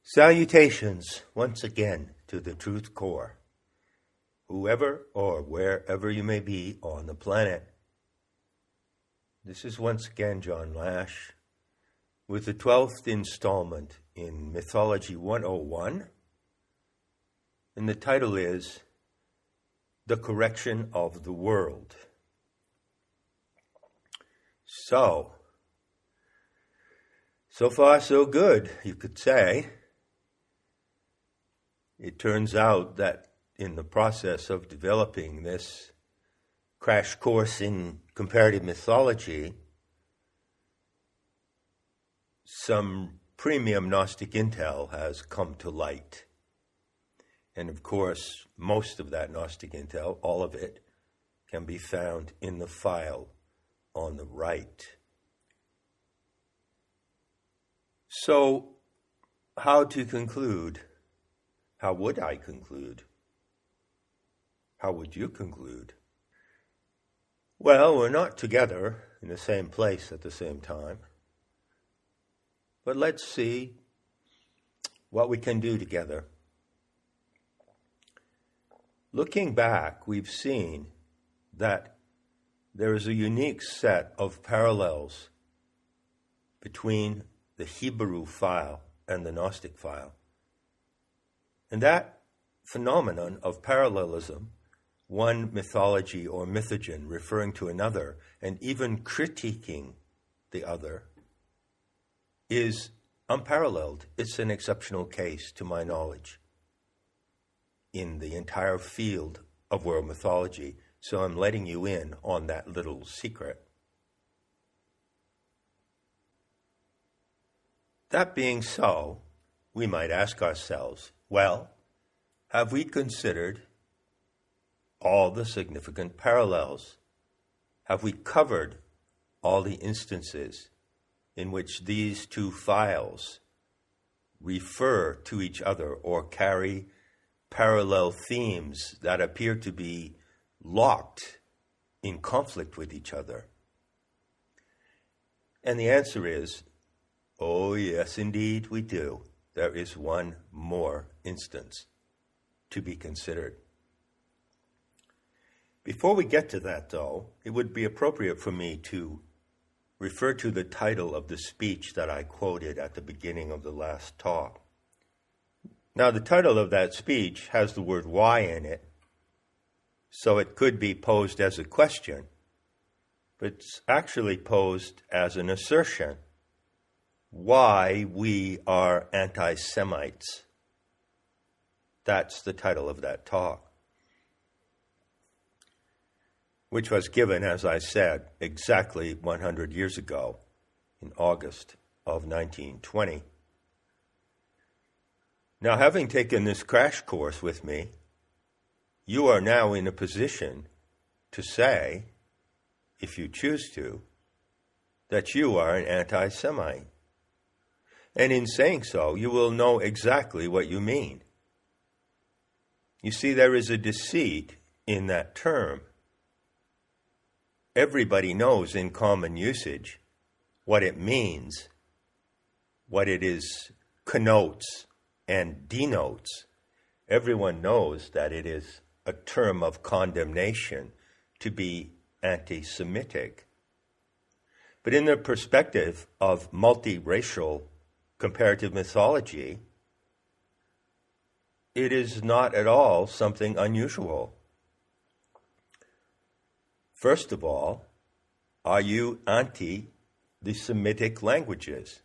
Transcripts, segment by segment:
Salutations once again to the Truth Core, whoever or wherever you may be on the planet. This is once again John Lash with the 12th installment in Mythology 101, and the title is The Correction of the World. So far so good, you could say. It turns out that in the process of developing this crash course in comparative mythology, some premium Gnostic intel has come to light. And of course, most of that Gnostic intel, all of it, can be found in the file on the right. So, how to conclude? How would I conclude? How would you conclude? Well, we're not together in the same place at the same time. But let's see what we can do together. Looking back, we've seen that there is a unique set of parallels between the Hebrew file and the Gnostic file. And that phenomenon of parallelism, one mythology or mythogen referring to another and even critiquing the other, is unparalleled. It's an exceptional case, to my knowledge, in the entire field of world mythology. So I'm letting you in on that little secret. That being so, we might ask ourselves, well, have we considered all the significant parallels? Have we covered all the instances in which these two files refer to each other or carry parallel themes that appear to be locked in conflict with each other? And the answer is, oh yes, indeed we do. There is one more instance to be considered. Before we get to that, though, it would be appropriate for me to refer to the title of the speech that I quoted at the beginning of the last talk. Now, the title of that speech has the word why in it, so it could be posed as a question, but it's actually posed as an assertion. Why we are anti-Semites. That's the title of that talk, which was given, as I said, exactly 100 years ago in August of 1920. Now, having taken this crash course with me, you are now in a position to say, if you choose to, that you are an anti-Semite. And in saying so, you will know exactly what you mean. You see, there is a deceit in that term. Everybody knows in common usage what it means, what it is connotes and denotes. Everyone knows that it is a term of condemnation to be anti-Semitic. But in the perspective of multiracial comparative mythology, it is not at all something unusual. First of all, are you anti the Semitic languages?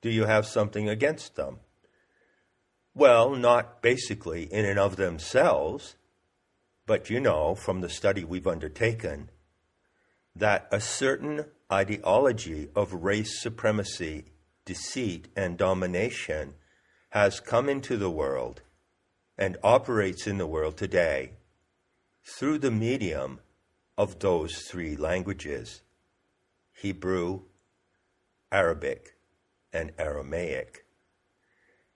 Do you have something against them? Well, not basically in and of themselves, but you know from the study we've undertaken that a certain ideology of race supremacy, deceit, and domination has come into the world and operates in the world today through the medium of those three languages, Hebrew, Arabic, and Aramaic.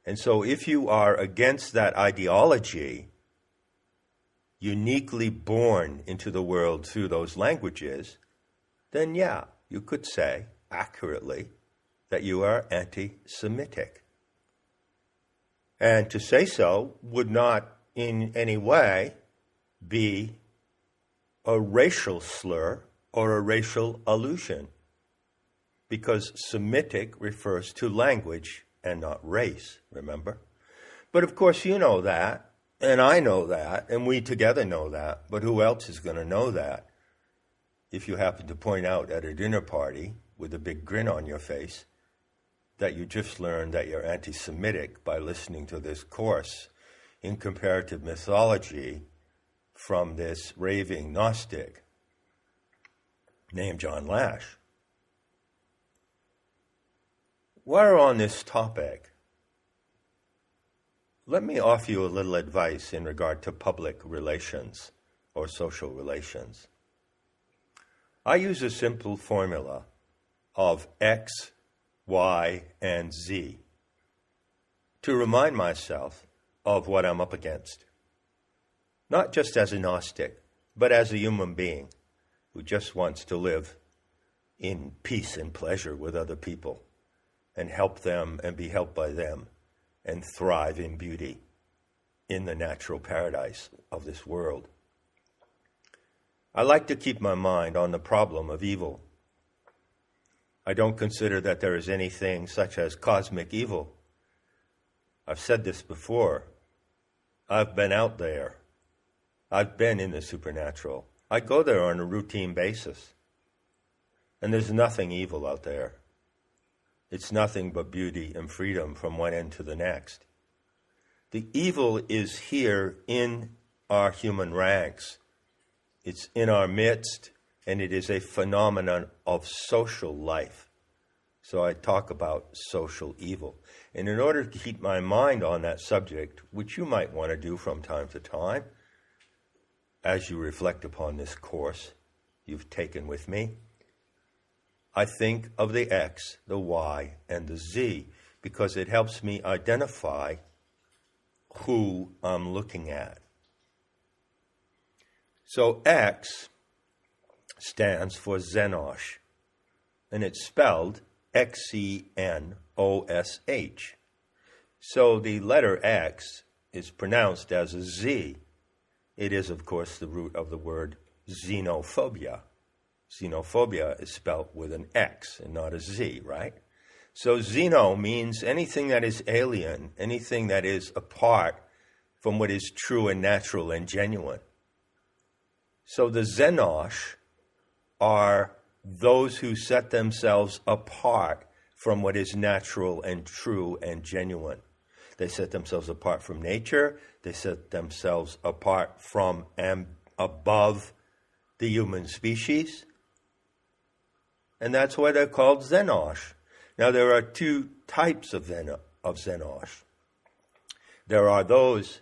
And so if you are against that ideology, uniquely born into the world through those languages, then yeah, you could say accurately that you are anti-Semitic. And to say so would not in any way be a racial slur or a racial allusion, because Semitic refers to language and not race, remember? But of course you know that, and I know that, and we together know that, but who else is going to know that if you happen to point out at a dinner party with a big grin on your face that you just learned that you're anti-Semitic by listening to this course in comparative mythology from this raving Gnostic named John Lash. While we're on this topic, let me offer you a little advice in regard to public relations or social relations. I use a simple formula of X, Y, and Z to remind myself of what I'm up against. Not just as a Gnostic, but as a human being who just wants to live in peace and pleasure with other people and help them and be helped by them and thrive in beauty in the natural paradise of this world. I like to keep my mind on the problem of evil. I don't consider that there is anything such as cosmic evil. I've said this before. I've been out there. I've been in the supernatural. I go there on a routine basis. And there's nothing evil out there. It's nothing but beauty and freedom from one end to the next. The evil is here in our human ranks. It's in our midst, and it is a phenomenon of social life. So I talk about social evil. And in order to keep my mind on that subject, which you might want to do from time to time, as you reflect upon this course you've taken with me, I think of the X, the Y, and the Z, because it helps me identify who I'm looking at. So X stands for Xenosh, and it's spelled Xenosh. So the letter X is pronounced as a Z. It is, of course, the root of the word xenophobia. Xenophobia is spelled with an X and not a Z, right? So xeno means anything that is alien, anything that is apart from what is true and natural and genuine. So the Xenosh are those who set themselves apart from what is natural and true and genuine. They set themselves apart from nature. They set themselves apart from and above the human species. And that's why they're called Xenosh. Now, there are two types of Xenosh. There are those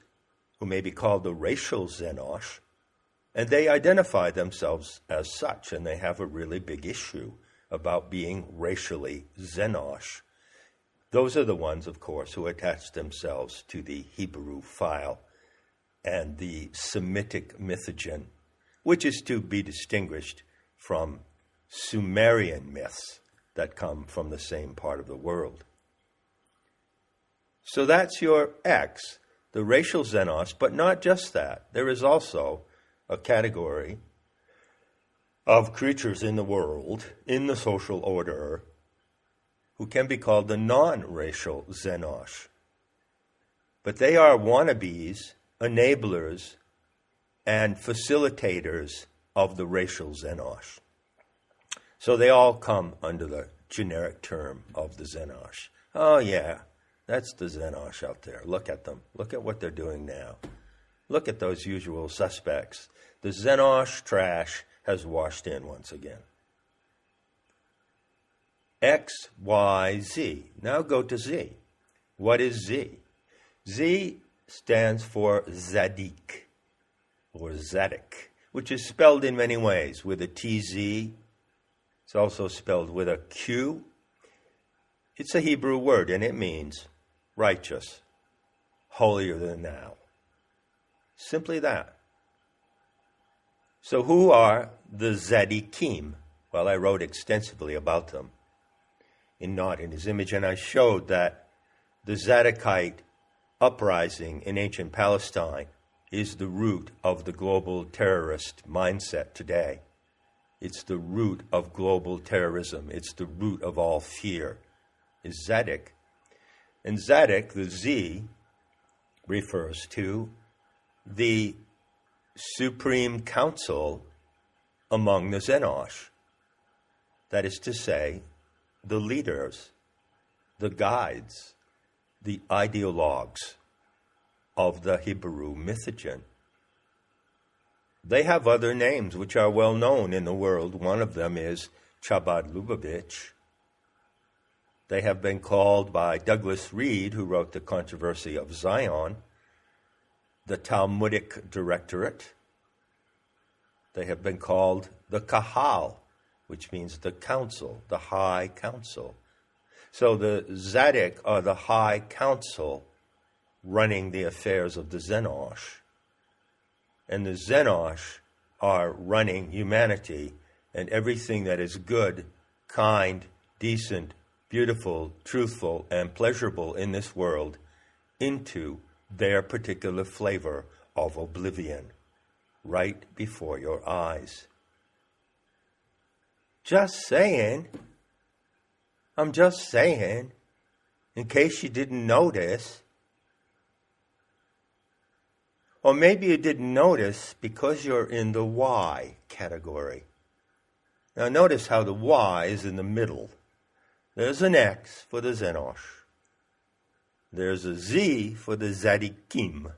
who may be called the racial Xenosh, and they identify themselves as such, and they have a really big issue about being racially Xenosh. Those are the ones, of course, who attach themselves to the Hebrew file and the Semitic mythogen, which is to be distinguished from Sumerian myths that come from the same part of the world. So that's your X, the racial Xenos, but not just that. There is also a category of creatures in the world, in the social order, who can be called the non-racial Xenosh. But they are wannabes, enablers, and facilitators of the racial Xenosh. So they all come under the generic term of the Xenosh. Oh yeah, that's the Xenosh out there. Look at them. Look at what they're doing now. Look at those usual suspects. The Xenosh trash has washed in once again. X, Y, Z. Now go to Z. What is Z? Z stands for Zadik, or Zadik, which is spelled in many ways with a TZ. It's also spelled with a Q. It's a Hebrew word, and it means righteous, holier than thou. Simply that. So who are the Zadikim? Well, I wrote extensively about them in Not in His Image, and I showed that the Zadokite uprising in ancient Palestine is the root of the global terrorist mindset today. It's the root of global terrorism. It's the root of all fear, is Zadok. And Zadok, the Z, refers to the Supreme Council among the Zenosh. That is to say, the leaders, the guides, the ideologues of the Hebrew mythogen. They have other names which are well known in the world. One of them is Chabad Lubavitch. They have been called by Douglas Reed, who wrote The Controversy of Zion, the Talmudic Directorate. They have been called the Kahal, which means the council, the high council. So the Zadok are the high council running the affairs of the Zenosh. And the Zenosh are running humanity and everything that is good, kind, decent, beautiful, truthful, and pleasurable in this world into their particular flavor of oblivion, right before your eyes. Just saying. I'm just saying, in case you didn't notice. Or maybe you didn't notice because you're in the Y category. Now notice how the Y is in the middle. There's an X for the Zenosh. There's a Z for the Zadikim.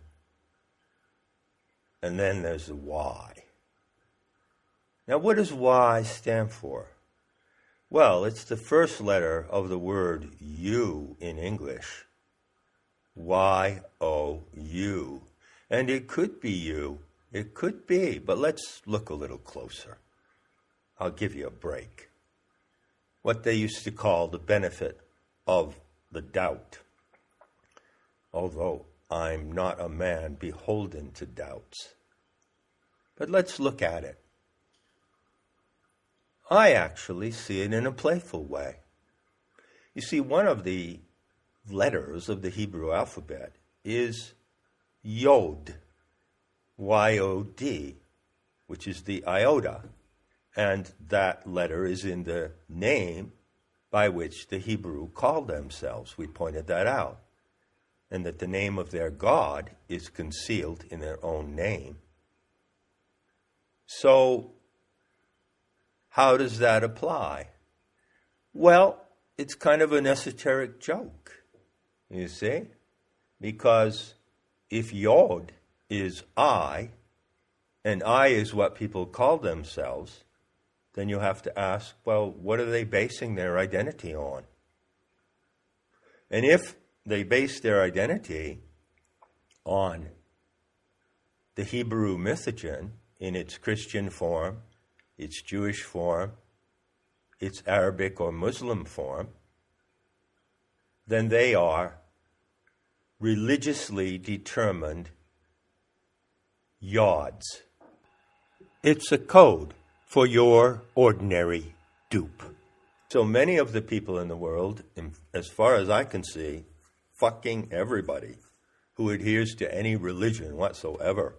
And then there's the Y. Now what does Y stand for? Well, it's the first letter of the word you in English. Y-O-U. And it could be you. It could be. But let's look a little closer. I'll give you a break. What they used to call the benefit of the doubt. Although I'm not a man beholden to doubts. But let's look at it. I actually see it in a playful way. You see, one of the letters of the Hebrew alphabet is Yod, Y-O-D, which is the iota. And that letter is in the name by which the Hebrew called themselves. We pointed that out. And that the name of their God is concealed in their own name. So, how does that apply? Well, it's kind of an esoteric joke, you see? Because if Yod is I, and I is what people call themselves, then you have to ask, well, what are they basing their identity on? And if they base their identity on the Hebrew mythogen in its Christian form, its Jewish form, its Arabic or Muslim form, then they are religiously determined yods. It's a code for your ordinary dupe. So many of the people in the world, as far as I can see, fucking everybody who adheres to any religion whatsoever.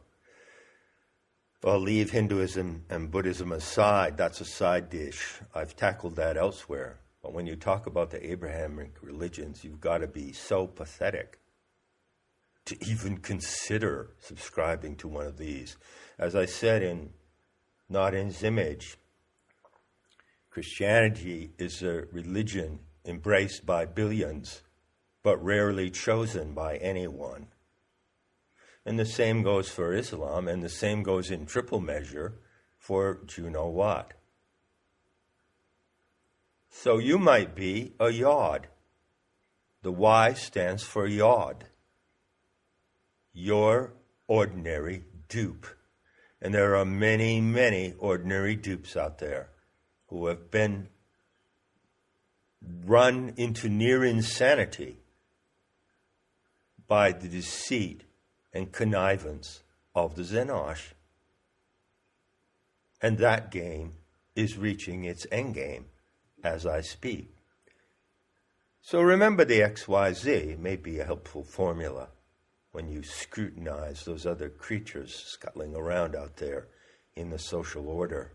Well, leave Hinduism and Buddhism aside. That's a side dish. I've tackled that elsewhere. But when you talk about the Abrahamic religions, you've got to be so pathetic to even consider subscribing to one of these. As I said in Not in Image, Christianity is a religion embraced by billions, but rarely chosen by anyone. And the same goes for Islam, and the same goes in triple measure for you know what. So you might be a yod. The Y stands for yod. Your ordinary dupe. And there are many, many ordinary dupes out there who have been run into near insanity by the deceit and connivance of the Zenosh. And that game is reaching its endgame as I speak. So remember the XYZ may be a helpful formula. when you scrutinize those other creatures scuttling around out there in the social order.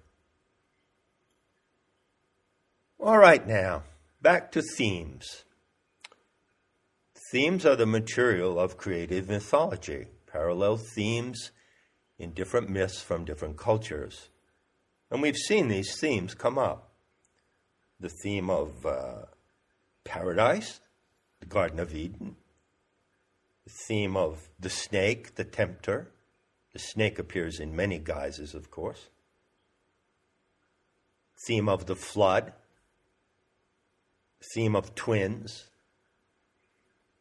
All right, now, back to themes. Themes are the material of creative mythology, parallel themes in different myths from different cultures. And we've seen these themes come up. The theme of paradise, the Garden of Eden. The theme of the snake, the tempter. The snake appears in many guises, of course. Theme of the flood. Theme of twins.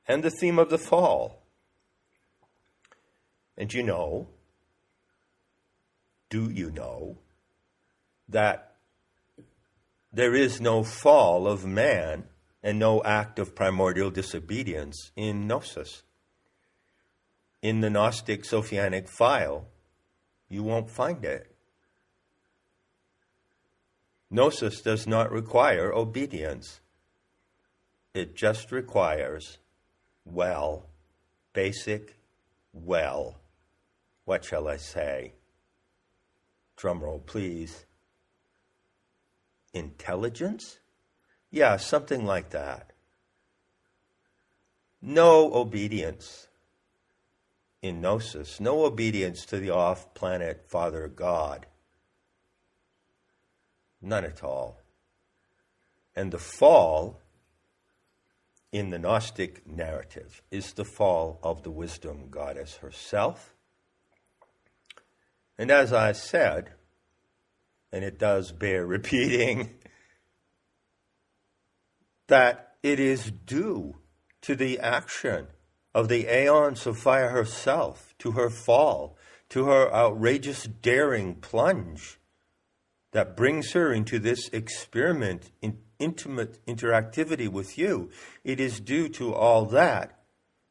And the theme of the fall. And do you know that there is no fall of man and no act of primordial disobedience in Gnosis? In the Gnostic Sophianic file, you won't find it. Gnosis does not require obedience. It just requires, basic, what shall I say? Drumroll, please. Intelligence? Yeah, something like that. No obedience in Gnosis. No obedience to the off-planet Father God. None at all. And the fall in the Gnostic narrative is the fall of the wisdom goddess herself. And as I said, and it does bear repeating, that it is due to the action of the Aeon Sophia herself, to her fall, to her outrageous daring plunge that brings her into this experiment in intimate interactivity with you. It is due to all that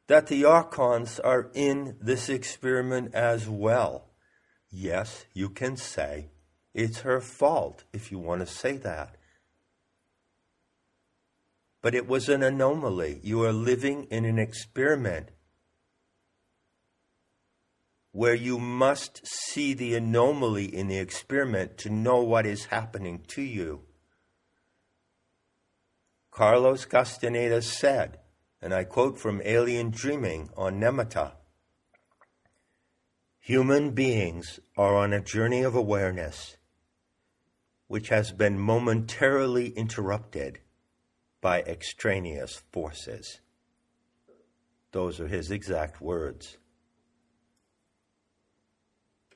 the archons are in this experiment as well. Yes, you can say it's her fault if you want to say that. But it was an anomaly. You are living in an experiment where you must see the anomaly in the experiment to know what is happening to you. Carlos Castaneda said, and I quote from Alien Dreaming on Nemeta, "Human beings are on a journey of awareness which has been momentarily interrupted by extraneous forces." Those are his exact words.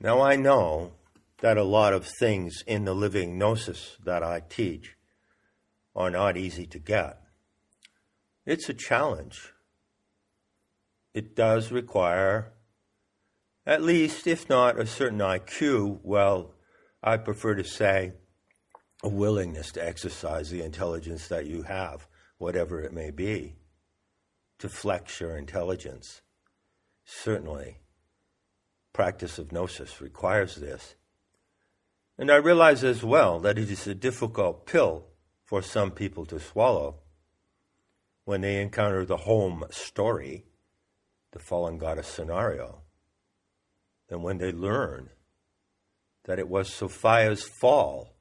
Now I know that a lot of things in the living gnosis that I teach are not easy to get. It's a challenge. It does require, at least, if not a certain IQ, well, I prefer to say a willingness to exercise the intelligence that you have, whatever it may be, to flex your intelligence. Certainly, practice of gnosis requires this. And I realize as well that it is a difficult pill for some people to swallow when they encounter the home story, the fallen goddess scenario, and when they learn that it was Sophia's fall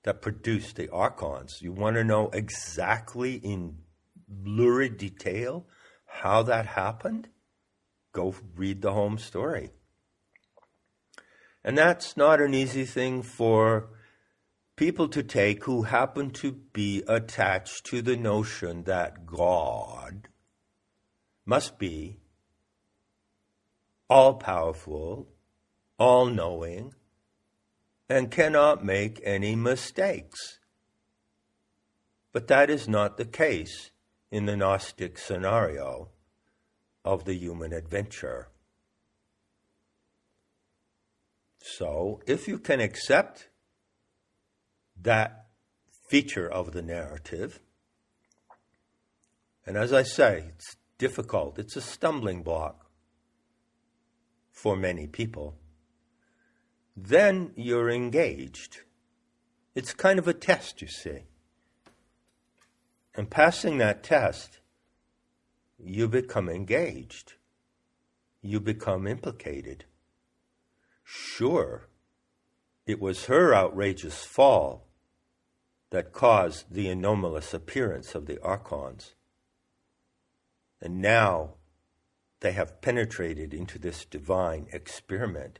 that produced the archons. You want to know exactly in lurid detail how that happened? Go read the home story. And that's not an easy thing for people to take who happen to be attached to the notion that God must be all-powerful, all-knowing, and cannot make any mistakes. But that is not the case in the Gnostic scenario of the human adventure. So, if you can accept that feature of the narrative, and as I say, it's difficult, it's a stumbling block for many people, then you're engaged. It's kind of a test, you see. And passing that test, you become engaged. you become implicated. Sure, it was her outrageous fall that caused the anomalous appearance of the archons. And now they have penetrated into this divine experiment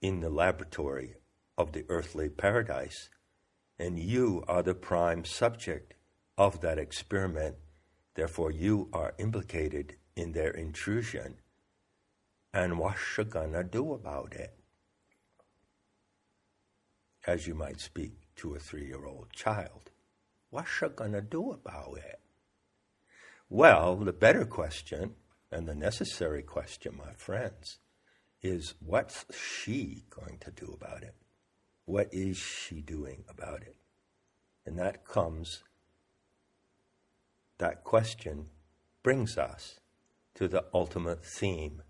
in the laboratory of the earthly paradise, and you are the prime subject of that experiment. Therefore, you are implicated in their intrusion. And what you gonna do about it? As you might speak to a 3-year-old child. What you gonna do about it? Well, the better question, and the necessary question, my friends, is what's she going to do about it? What is she doing about it? And that question brings us to the ultimate theme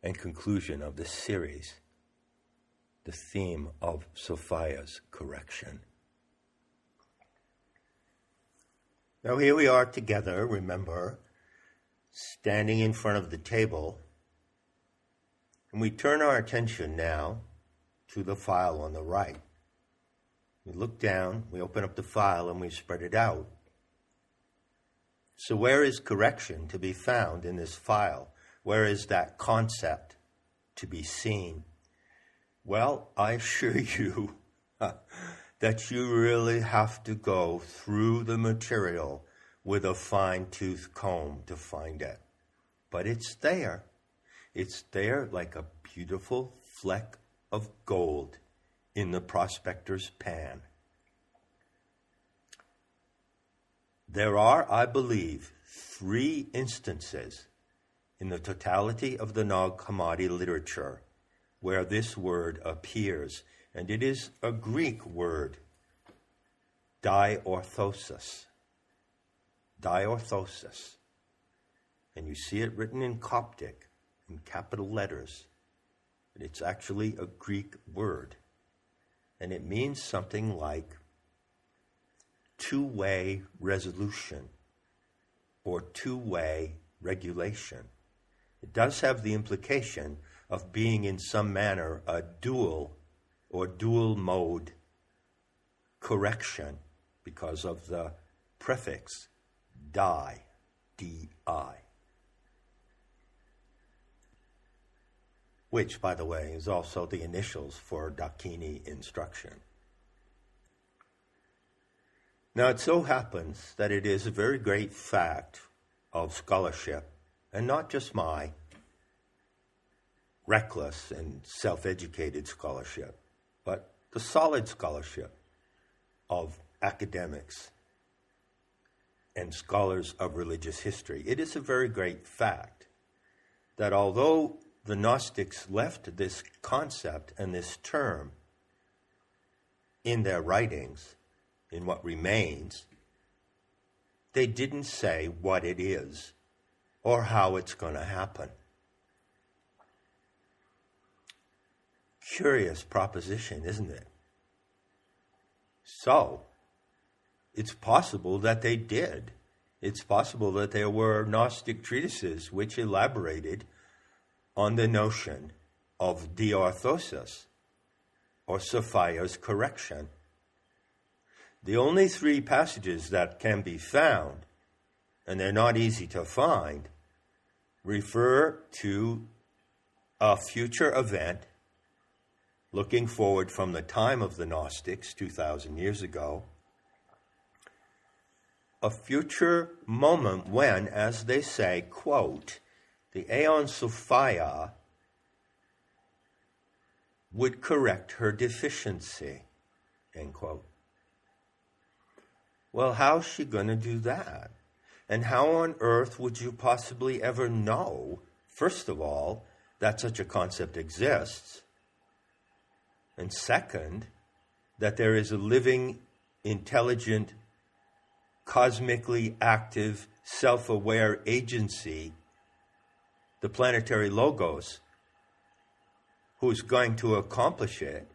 and conclusion of this series, the theme of Sophia's correction. Now here we are together, remember, standing in front of the table, and we turn our attention now to the file on the right. We look down, we open up the file, and we spread it out. So where is correction to be found in this file? Where is that concept to be seen? Well, I assure you that you really have to go through the material with a fine-tooth comb to find it. But it's there. It's there like a beautiful fleck of gold in the prospector's pan. There are, I believe, 3 instances in the totality of the Nag Hammadi literature where this word appears, and it is a Greek word, diorthosis. Diorthosis. And you see it written in Coptic, in capital letters. But it's actually a Greek word. And it means something like two-way resolution or two-way regulation. It does have the implication of being in some manner a dual or dual mode correction because of the prefix di, D-I. Which, by the way, is also the initials for Dakini instruction. Now, it so happens that it is a very great fact of scholarship, and not just my reckless and self-educated scholarship, but the solid scholarship of academics and scholars of religious history. It is a very great fact that although the Gnostics left this concept and this term in their writings, in what remains, they didn't say what it is or how it's going to happen. Curious proposition, isn't it? So, it's possible that they did. It's possible that there were Gnostic treatises which elaborated on the notion of diorthosis, or Sophia's correction. The only 3 passages that can be found, and they're not easy to find, refer to a future event looking forward from the time of the Gnostics, 2,000 years ago, a future moment when, as they say, quote, the Aeon Sophia would correct her deficiency, end quote. Well, how's she going to do that? And how on earth would you possibly ever know, first of all, that such a concept exists, and second, that there is a living, intelligent, cosmically active, self-aware agency, the planetary logos, who's going to accomplish it?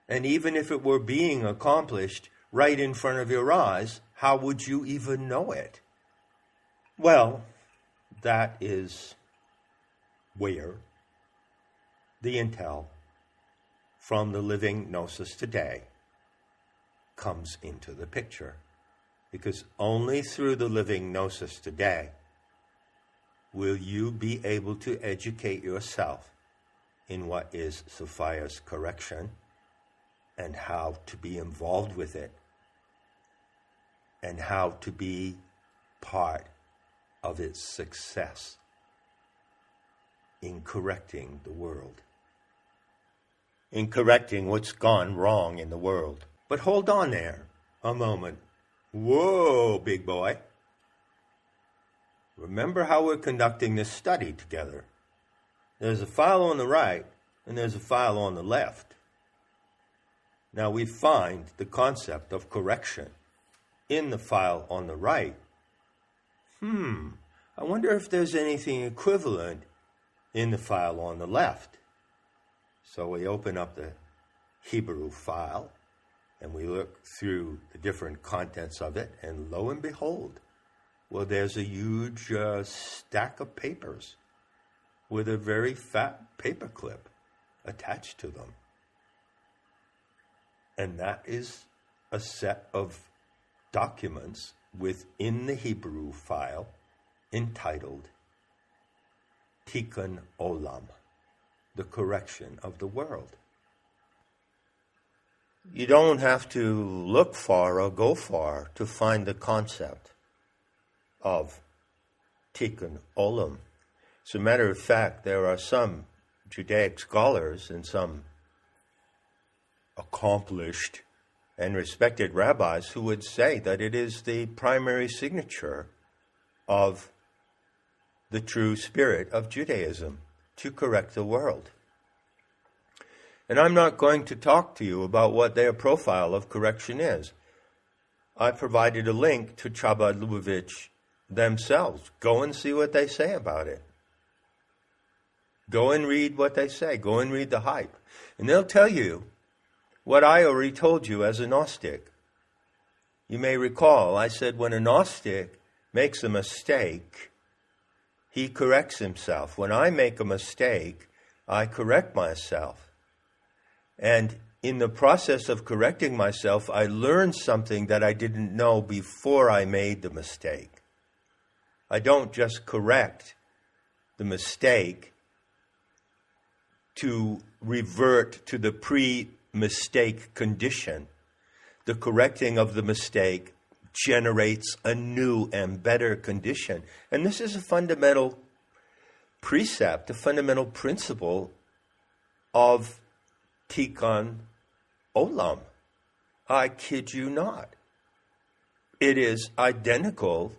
And even if it were being accomplished right in front of your eyes, how would you even know it? Well, that is where the intel from the living Gnosis today comes into the picture. Because only through the living Gnosis today will you be able to educate yourself in what is Sophia's correction and how to be involved with it and how to be part of its success in correcting the world, in correcting what's gone wrong in the world. But hold on there a moment. Whoa, big boy. Remember how we're conducting this study together. There's a file on the right and there's a file on the left. Now we find the concept of correction in the file on the right. I wonder if there's anything equivalent in the file on the left. So we open up the Hebrew file and we look through the different contents of it, and lo and behold, well, there's a huge stack of papers with a very fat paperclip attached to them. And that is a set of documents within the Hebrew file entitled Tikkun Olam, the correction of the world. You don't have to look far or go far to find the concept of Tikkun Olam. As a matter of fact, there are some Judaic scholars and some accomplished and respected rabbis who would say that it is the primary signature of the true spirit of Judaism, to correct the world. And I'm not going to talk to you about what their profile of correction is. I provided a link to Chabad Lubavitch themselves. Go and see what they say about it. Go and read what they say. Go and read the hype. And they'll tell you what I already told you as a Gnostic. You may recall I said when a Gnostic makes a mistake, he corrects himself. When I make a mistake, I correct myself. And in the process of correcting myself, I learned something that I didn't know before I made the mistake. I don't just correct the mistake to revert to the pre-mistake condition. The correcting of the mistake generates a new and better condition. And this is a fundamental precept, a fundamental principle of Tikkun Olam. I kid you not. It is identical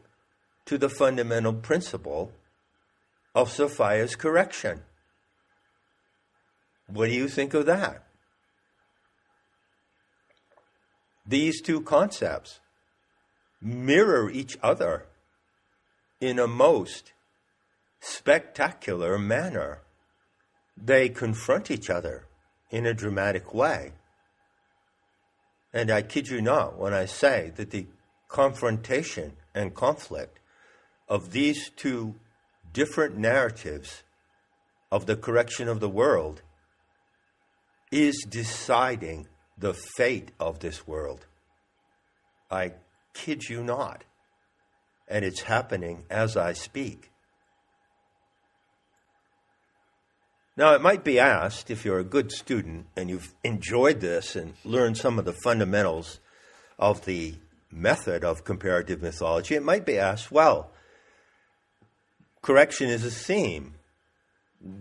to the fundamental principle of Sophia's correction. What do you think of that? These two concepts mirror each other in a most spectacular manner. They confront each other in a dramatic way. And I kid you not when I say that the confrontation and conflict of these two different narratives of the correction of the world is deciding the fate of this world. I kid you not. And it's happening as I speak. Now, it might be asked, if you're a good student and you've enjoyed this and learned some of the fundamentals of the method of comparative mythology, it might be asked, well, correction is a theme.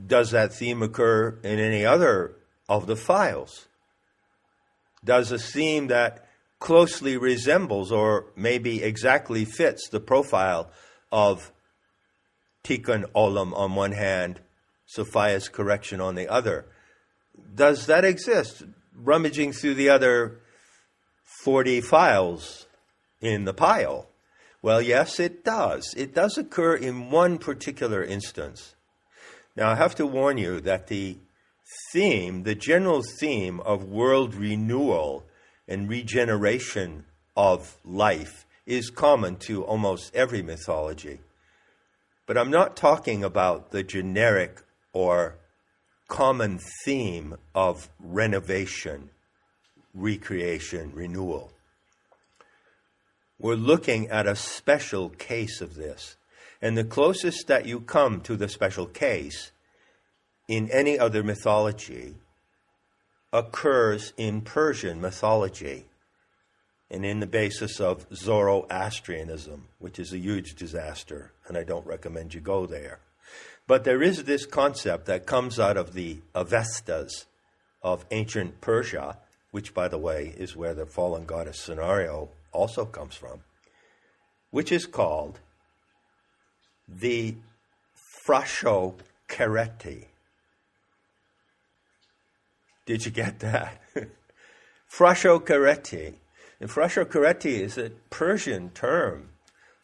Does that theme occur in any other of the files? Does a theme that closely resembles or maybe exactly fits the profile of Tikkun Olam on one hand, Sophia's correction on the other, does that exist? Rummaging through the other 40 files in the pile. Well, yes, it does. It does occur in one particular instance. Now, I have to warn you that the theme, the general theme of world renewal and regeneration of life is common to almost every mythology. But I'm not talking about the generic or common theme of renovation, recreation, renewal. We're looking at a special case of this. And the closest that you come to the special case in any other mythology occurs in Persian mythology and in the basis of Zoroastrianism, which is a huge disaster, and I don't recommend you go there. But there is this concept that comes out of the Avestas of ancient Persia, which, by the way, is where the fallen goddess scenario also comes from, which is called the Frashokereti. Did you get that? Frashokereti. And Frashokereti is a Persian term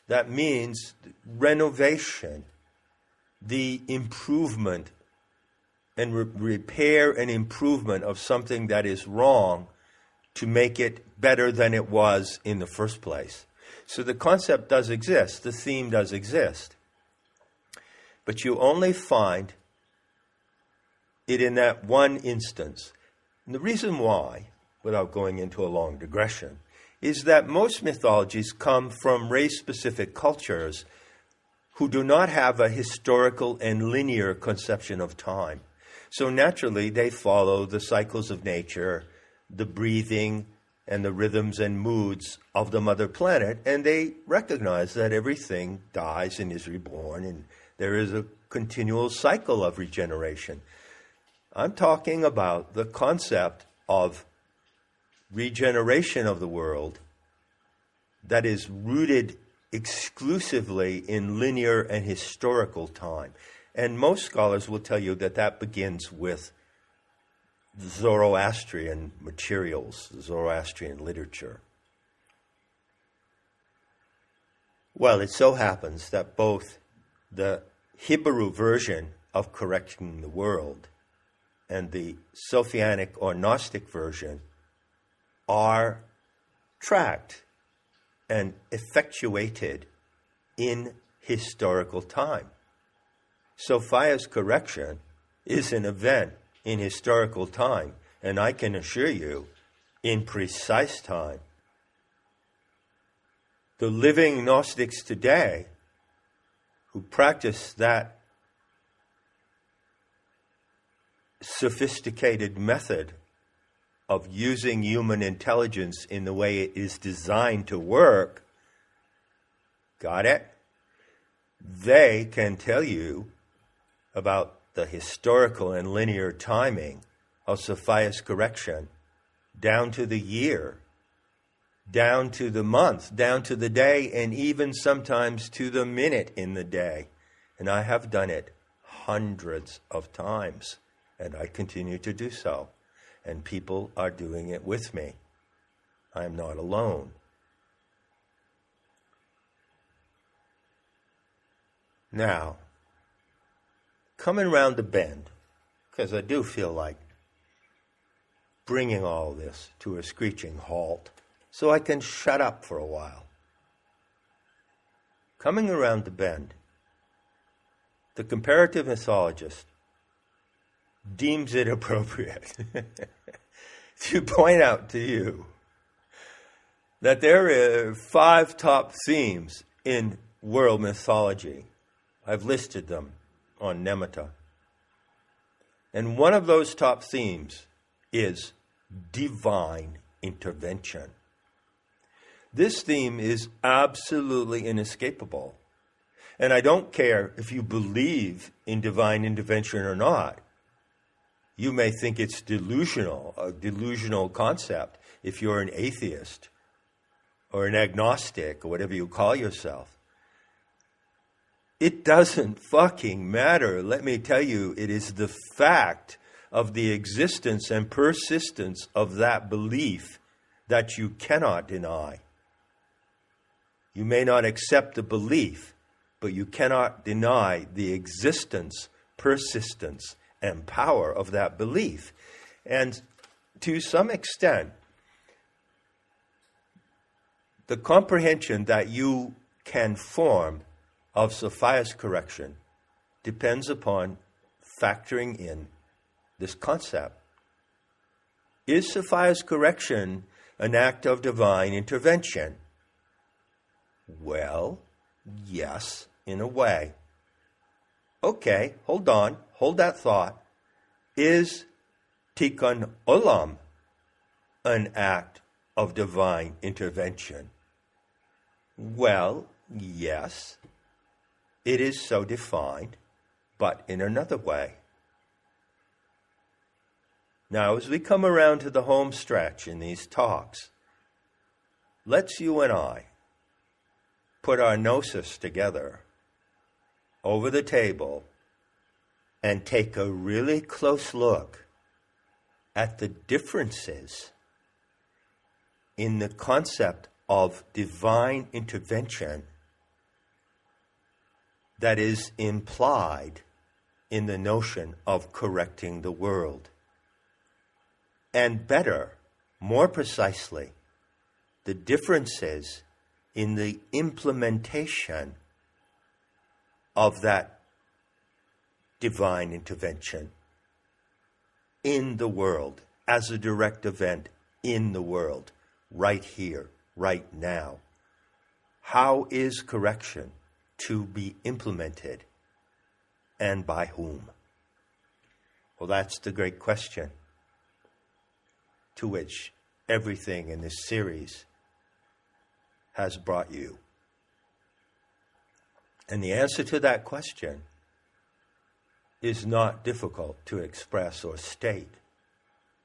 that means renovation, the improvement and repair and improvement of something that is wrong to make it better than it was in the first place. So the concept does exist, the theme does exist. But you only find it in that one instance. And the reason why, without going into a long digression, is that most mythologies come from race-specific cultures who do not have a historical and linear conception of time. So naturally, they follow the cycles of nature, the breathing, and the rhythms and moods of the mother planet, and they recognize that everything dies and is reborn, and there is a continual cycle of regeneration. I'm talking about the concept of regeneration of the world that is rooted exclusively in linear and historical time. And most scholars will tell you that that begins with Zoroastrian materials, Zoroastrian literature. Well, it so happens that both the Hebrew version of correcting the world and the Sophianic or Gnostic version are tracked and effectuated in historical time. Sophia's correction is an event in historical time, and I can assure you, in precise time. The living Gnostics today who practice that sophisticated method of using human intelligence in the way it is designed to work, got it? They can tell you about the historical and linear timing of Sophia's correction, down to the year, down to the month, down to the day, and even sometimes to the minute in the day. And I have done it hundreds of times, and I continue to do so. And people are doing it with me. I am not alone. Now, coming around the bend, because I do feel like bringing all this to a screeching halt so I can shut up for a while. Coming around the bend, the comparative mythologist deems it appropriate to point out to you that there are 5 top themes in world mythology. I've listed them on Nemeta. And one of those top themes is divine intervention. This theme is absolutely inescapable. And I don't care if you believe in divine intervention or not. You may think it's delusional, a delusional concept, if you're an atheist or an agnostic or whatever you call yourself. It doesn't fucking matter. Let me tell you, it is the fact of the existence and persistence of that belief that you cannot deny. You may not accept the belief, but you cannot deny the existence, persistence, and power of that belief. And to some extent, the comprehension that you can form of Sophia's correction depends upon factoring in this concept. Is Sophia's correction an act of divine intervention? Well, yes, in a way. Okay, hold on, hold that thought. Is Tikkun Olam an act of divine intervention? Well, yes, it is so defined, but in another way. Now, as we come around to the home stretch in these talks, let's you and I put our gnosis together over the table and take a really close look at the differences in the concept of divine intervention that is implied in the notion of correcting the world. And better, more precisely, the differences in the implementation of that divine intervention in the world, as a direct event in the world, right here, right now. How is correction to be implemented, and by whom? Well, that's the great question to which everything in this series has brought you. And the answer to that question is not difficult to express or state.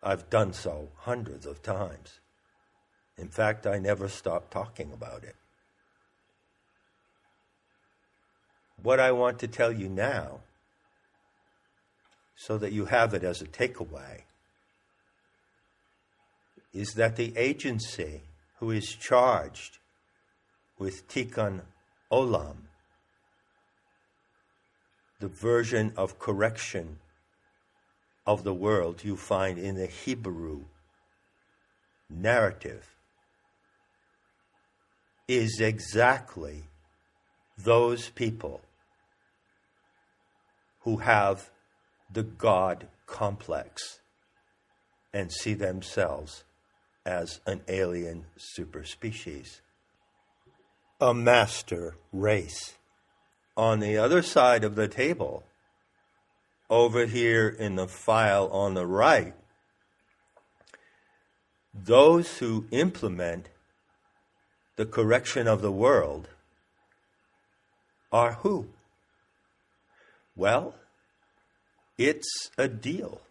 I've done so hundreds of times. In fact, I never stop talking about it. What I want to tell you now, so that you have it as a takeaway, is that the agency who is charged with Tikkun Olam, the version of correction of the world you find in the Hebrew narrative, is exactly those people who have the God complex and see themselves as an alien superspecies, a master race. On the other side of the table, over here in the file on the right, those who implement the correction of the world are who? Well, it's a deal.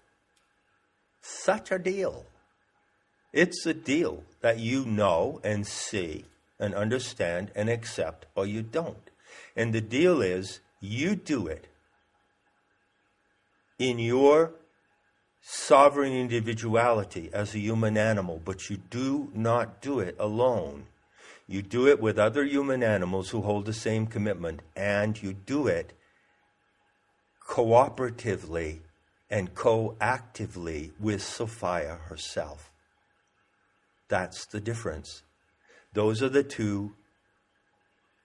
Such a deal. It's a deal that you know and see and understand and accept, or you don't. And the deal is, you do it in your sovereign individuality as a human animal, but you do not do it alone. You do it with other human animals who hold the same commitment, and you do it cooperatively and coactively with Sophia herself. That's the difference. Those are the two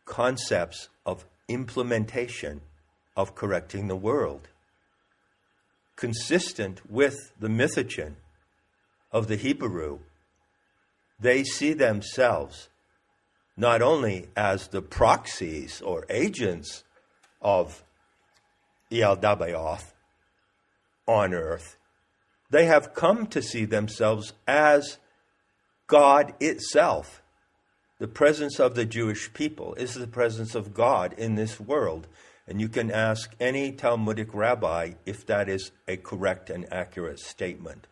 concepts of implementation of correcting the world. Consistent with the mythogen of the Hebrew, they see themselves not only as the proxies or agents of Yaldabaoth on earth, they have come to see themselves as God itself. The presence of the Jewish people is the presence of God in this world. And you can ask any Talmudic rabbi if that is a correct and accurate statement.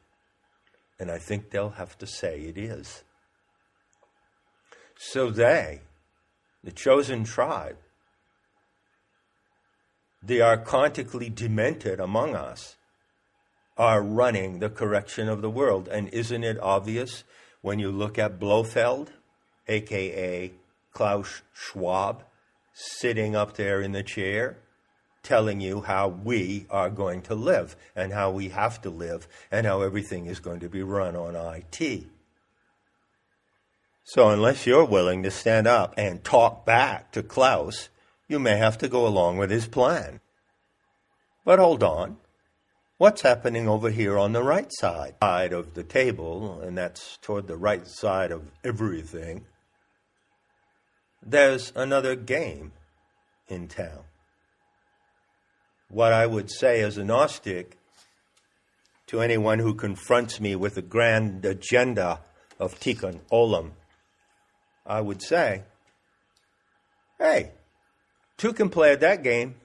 And I think they'll have to say it is. So they, the chosen tribe, the archontically demented among us, are running the correction of the world. And isn't it obvious when you look at Blofeld, a.k.a. Klaus Schwab, sitting up there in the chair, telling you how we are going to live and how we have to live and how everything is going to be run on IT. So unless you're willing to stand up and talk back to Klaus, you may have to go along with his plan. But hold on. what's happening over here on the right side of the table, and that's toward the right side of everything. There's another game in town. What I would say as a Gnostic to anyone who confronts me with a grand agenda of Tikkun Olam, I would say, hey, two can play at that game.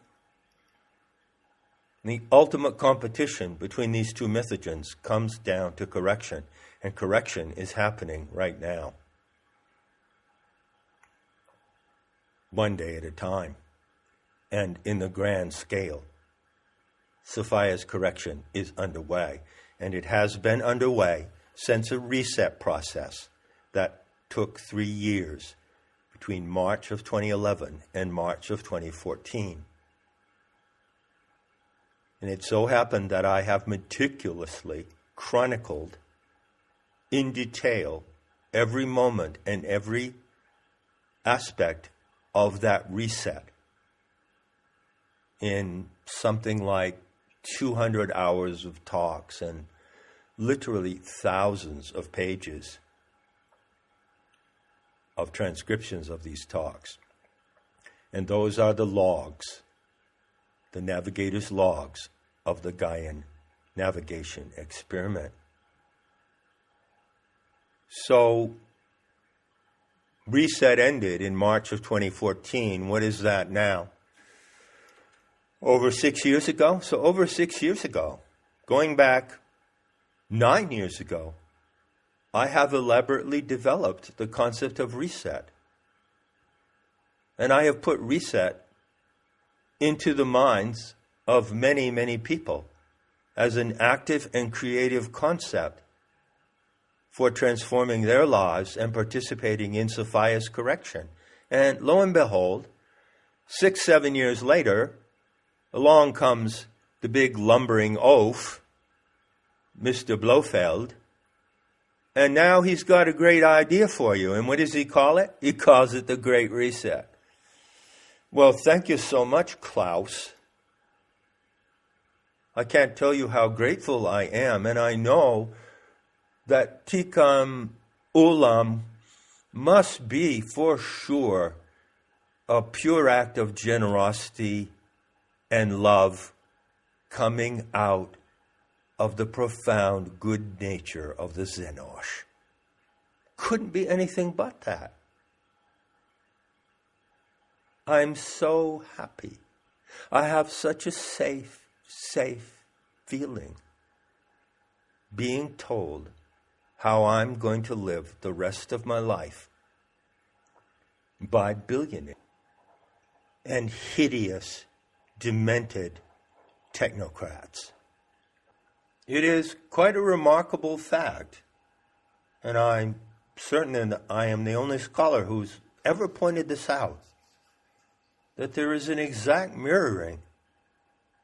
The ultimate competition between these two mythogens comes down to correction, and correction is happening right now. One day at a time, and in the grand scale. Sophia's correction is underway, and it has been underway since a reset process that took 3 years between March of 2011 and March of 2014. And it so happened that I have meticulously chronicled in detail every moment and every aspect of that reset in something like 200 hours of talks and literally thousands of pages of transcriptions of these talks. And those are the logs, the navigator's logs of the Gaian navigation experiment. So, reset ended in March of 2014. What is that now? Over 6 years ago? So over 6 years ago, going back 9 years ago, I have elaborately developed the concept of reset. And I have put reset into the minds of many, many people as an active and creative concept for transforming their lives and participating in Sophia's correction. And lo and behold, 6-7 years later, along comes the big lumbering oaf, Mr. Blofeld, and now he's got a great idea for you. And what does he call it? He calls it the Great Reset. Well, thank you so much, Klaus. I can't tell you how grateful I am, and I know that Tikkun Olam must be, for sure, a pure act of generosity and love coming out of the profound good nature of the Xenosh. Couldn't be anything but that. I'm so happy. I have such a safe feeling being told how I'm going to live the rest of my life by billionaires and hideous, demented technocrats. It is quite a remarkable fact, and I'm certain that I am the only scholar who's ever pointed this out, that there is an exact mirroring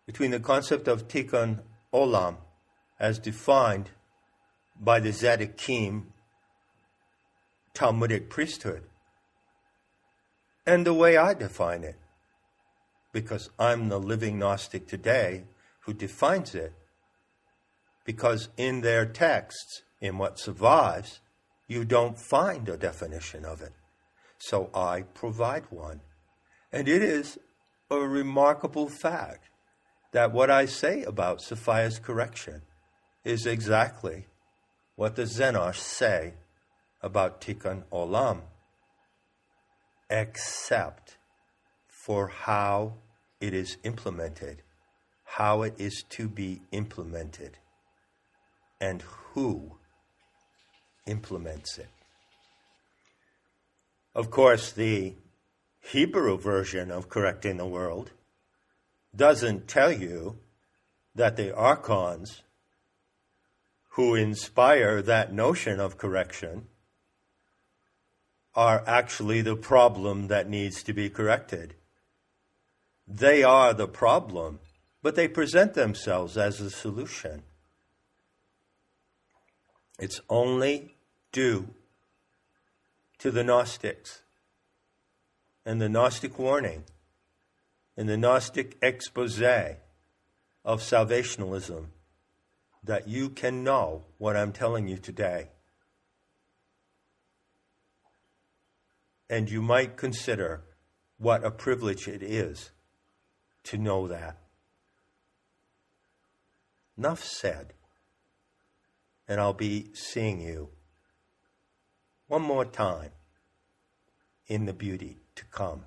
between the concept of Tikkun Olam as defined by the Tzaddikim Talmudic priesthood and the way I define it, because I'm the living Gnostic today who defines it, because in their texts, in what survives, you don't find a definition of it. So I provide one. And it is a remarkable fact that what I say about Sophia's correction is exactly what the Xenosh say about Tikkun Olam, except for how it is implemented, how it is to be implemented, and who implements it. Of course, the Hebrew version of correcting the world doesn't tell you that the archons who inspire that notion of correction are actually the problem that needs to be corrected. They are the problem, but they present themselves as the solution. It's only due to the Gnostics and the Gnostic warning and the Gnostic expose of salvationalism that you can know what I'm telling you today. And you might consider what a privilege it is to know that. Enough said. And I'll be seeing you one more time in the beauty to come.